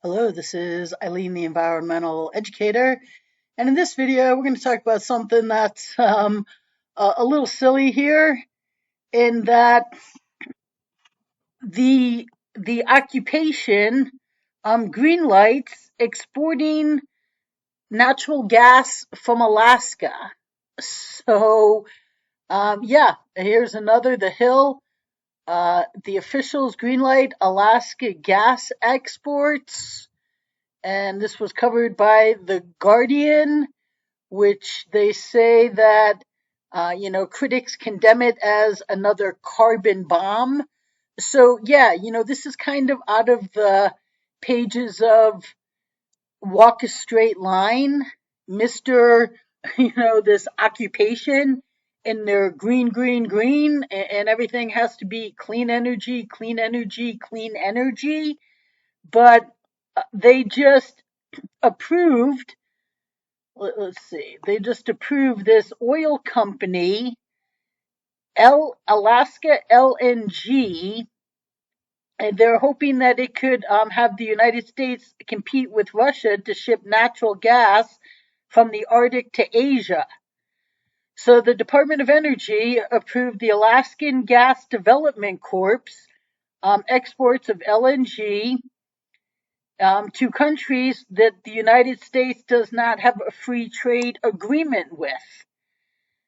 Hello, this is Eileen, the environmental educator, and in this video, we're going to talk about something that's a little silly here, in that the occupation green lights exporting natural gas from Alaska. So yeah, here's another. The Hill. The officials greenlight Alaska gas exports, and this was covered by The Guardian, which they say that, critics condemn it as another carbon bomb. So, yeah, this is kind of out of the pages of Walk a Straight Line, Mr. This occupation, and they're green, green, green, and everything has to be clean energy, clean energy, clean energy. But they just approved, let's see, they just approved this oil company, Alaska LNG, and they're hoping that it could have the United States compete with Russia to ship natural gas from the Arctic to Asia. So the Department of Energy approved the Alaskan Gas Development Corp's exports of LNG to countries that the United States does not have a free trade agreement with.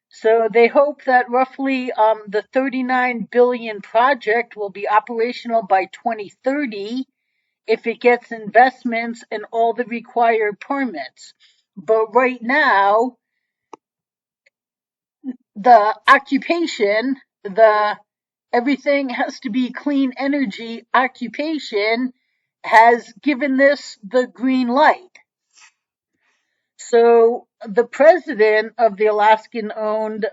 So they hope that roughly the 39 billion project will be operational by 2030 if it gets investments and all the required permits. But right now, the occupation, the everything has to be clean energy occupation, has given this the green light. So the president of the Alaskan-owned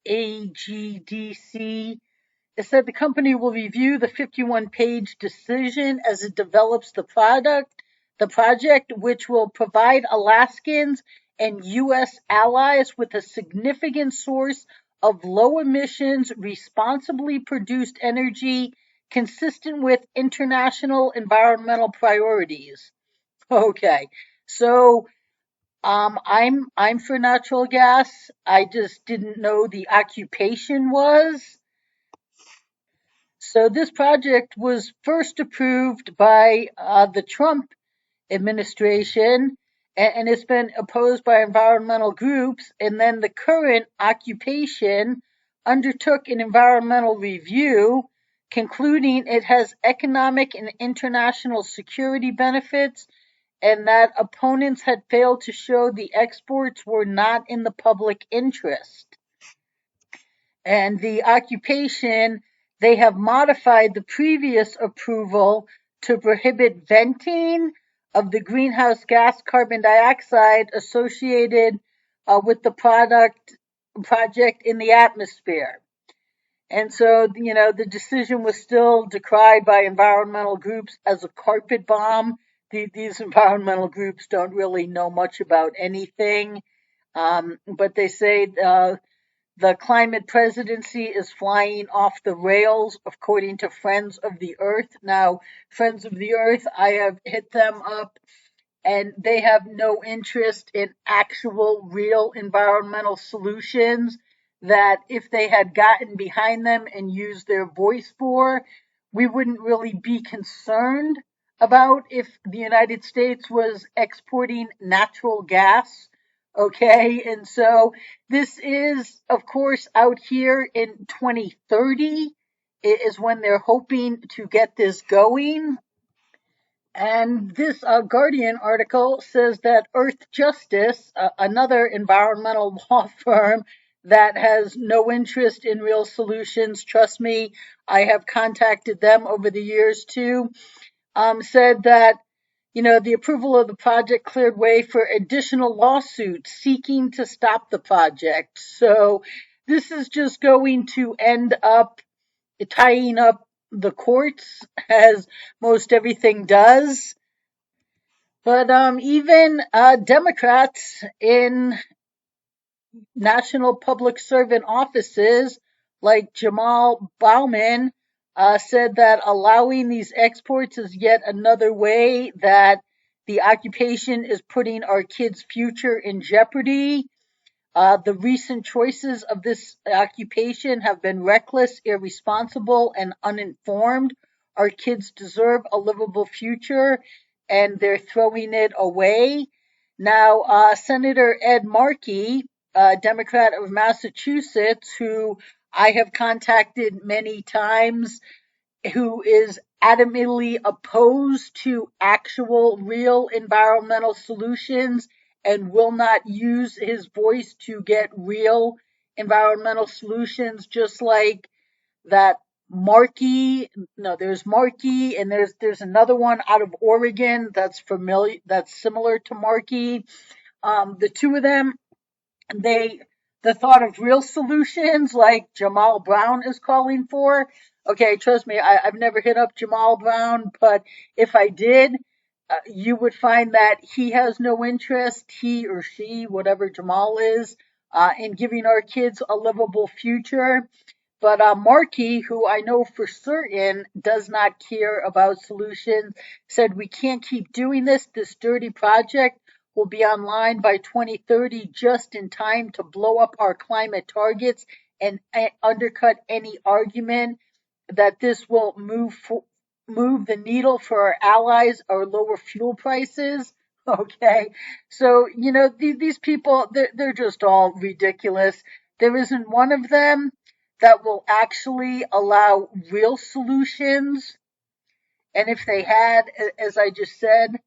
AGDC said the company will review the 51-page decision as it develops the project, which will provide Alaskans and U.S. allies with a significant source of low emissions, responsibly produced energy consistent with international environmental priorities. Okay, so I'm for natural gas. I just didn't know the occupation was. So this project was first approved by the Trump administration, and it's been opposed by environmental groups. And then the current occupation undertook an environmental review, concluding it has economic and international security benefits, and that opponents had failed to show the exports were not in the public interest. And the occupation, they have modified the previous approval to prohibit venting of the greenhouse gas carbon dioxide associated with the project in the atmosphere. And so, the decision was still decried by environmental groups as a carpet bomb. These environmental groups don't really know much about anything, but they say the climate presidency is flying off the rails, according to Friends of the Earth. Now, Friends of the Earth, I have hit them up, and they have no interest in actual, real environmental solutions that if they had gotten behind them and used their voice for, we wouldn't really be concerned about if the United States was exporting natural gas. Okay, and so this is, of course, out here in 2030 is when they're hoping to get this going. And this Guardian article says that Earth Justice, another environmental law firm that has no interest in real solutions, trust me, I have contacted them over the years too, said that, the approval of the project cleared way for additional lawsuits seeking to stop the project. So this is just going to end up tying up the courts, as most everything does. But even Democrats in national public servant offices like Jamal Bowman said that allowing these exports is yet another way that the occupation is putting our kids' future in jeopardy. The recent choices of this occupation have been reckless, irresponsible, and uninformed. Our kids deserve a livable future, and they're throwing it away. Now, Senator Ed Markey, Democrat of Massachusetts, who I have contacted many times, who is adamantly opposed to actual real environmental solutions and will not use his voice to get real environmental solutions, just like that Markey. No, there's Markey, and there's another one out of Oregon that's similar to Markey. The two of them, they the thought of real solutions like Jamal Brown is calling for. Okay, trust me, I've never hit up Jamal Brown, but if I did, you would find that he has no interest, he or she, whatever Jamal is, in giving our kids a livable future. But Markey, who I know for certain does not care about solutions, said we can't keep doing this. This dirty project will be online by 2030 just in time to blow up our climate targets and undercut any argument that this will move the needle for our allies or lower fuel prices. Okay, so these people, they're just all ridiculous. There isn't one of them that will actually allow real solutions. And if they had, as I just said,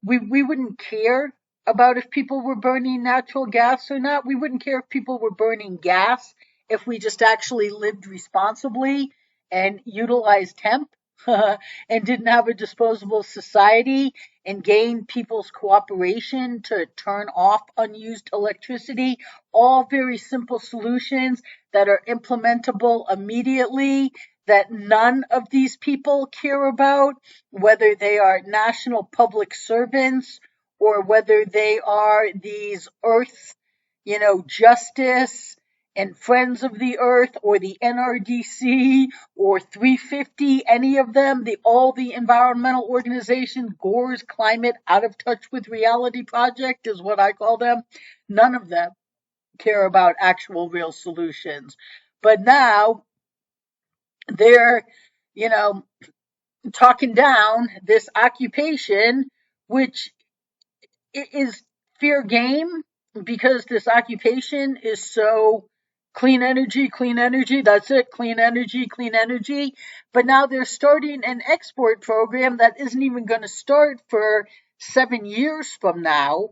we wouldn't care about if people were burning natural gas or not. We wouldn't care if people were burning gas if we just actually lived responsibly and utilized hemp and didn't have a disposable society and gained people's cooperation to turn off unused electricity. All very simple solutions that are implementable immediately, that none of these people care about, whether they are national public servants or whether they are these earth, justice and Friends of the Earth or the NRDC or 350, any of them, all the environmental organizations, Gore's Climate Out of Touch with Reality Project is what I call them. None of them care about actual real solutions. But now they're, you know, talking down this occupation, which is fair game because this occupation is so clean energy, that's it, clean energy. But now they're starting an export program that isn't even going to start for 7 years from now,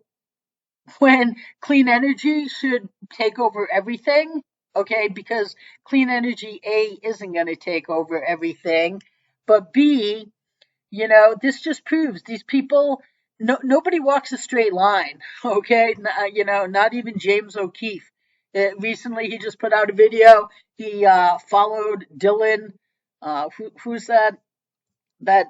when clean energy should take over everything. Okay, because clean energy A isn't going to take over everything, but B, this just proves these people, nobody walks a straight line. Okay, not even James O'Keefe. Recently, he just put out a video. He followed Dylan. Who's that? That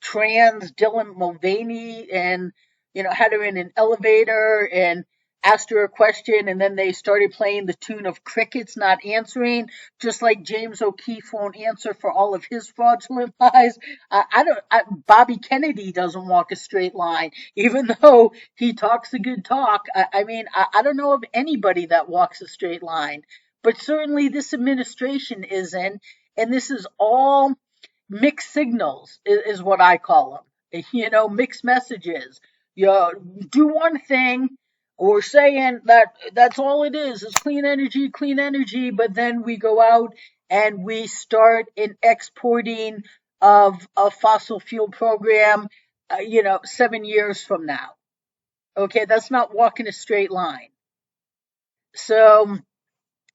trans Dylan Mulvaney, and had her in an elevator and asked her a question, and then they started playing the tune of crickets not answering, just like James O'Keefe won't answer for all of his fraudulent lies. Bobby Kennedy doesn't walk a straight line, even though he talks a good talk. I don't know of anybody that walks a straight line, but certainly this administration isn't, and this is all mixed signals is what I call them. Mixed messages. You do one thing, or saying that that's all it is clean energy, but then we go out and we start in exporting of a fossil fuel program, 7 years from now. Okay, that's not walking a straight line. So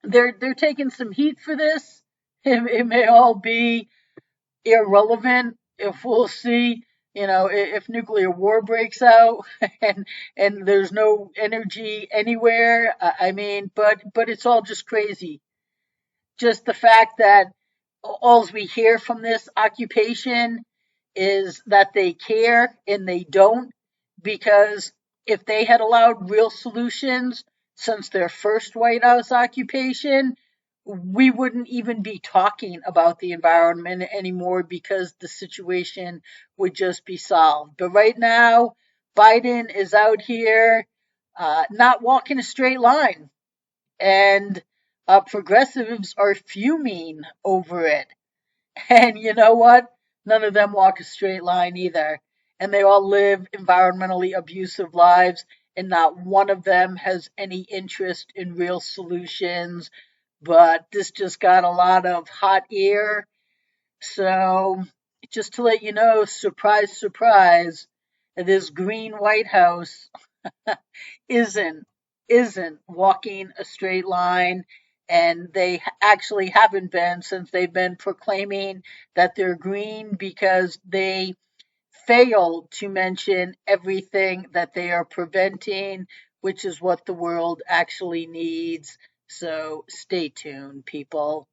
they're taking some heat for this. It may all be irrelevant if we'll see, if nuclear war breaks out and there's no energy anywhere. But it's all just crazy. Just the fact that all we hear from this occupation is that they care, and they don't, because if they had allowed real solutions since their first White House occupation, we wouldn't even be talking about the environment anymore because the situation would just be solved. But right now, Biden is out here not walking a straight line, and progressives are fuming over it. And you know what? None of them walk a straight line either. And they all live environmentally abusive lives, and not one of them has any interest in real solutions. But this just got a lot of hot air. So, just to let you know, surprise, surprise, this green White House isn't isn't walking a straight line, and they actually haven't been since they've been proclaiming that they're green, because they fail to mention everything that they are preventing, which is what the world actually needs. So stay tuned, people.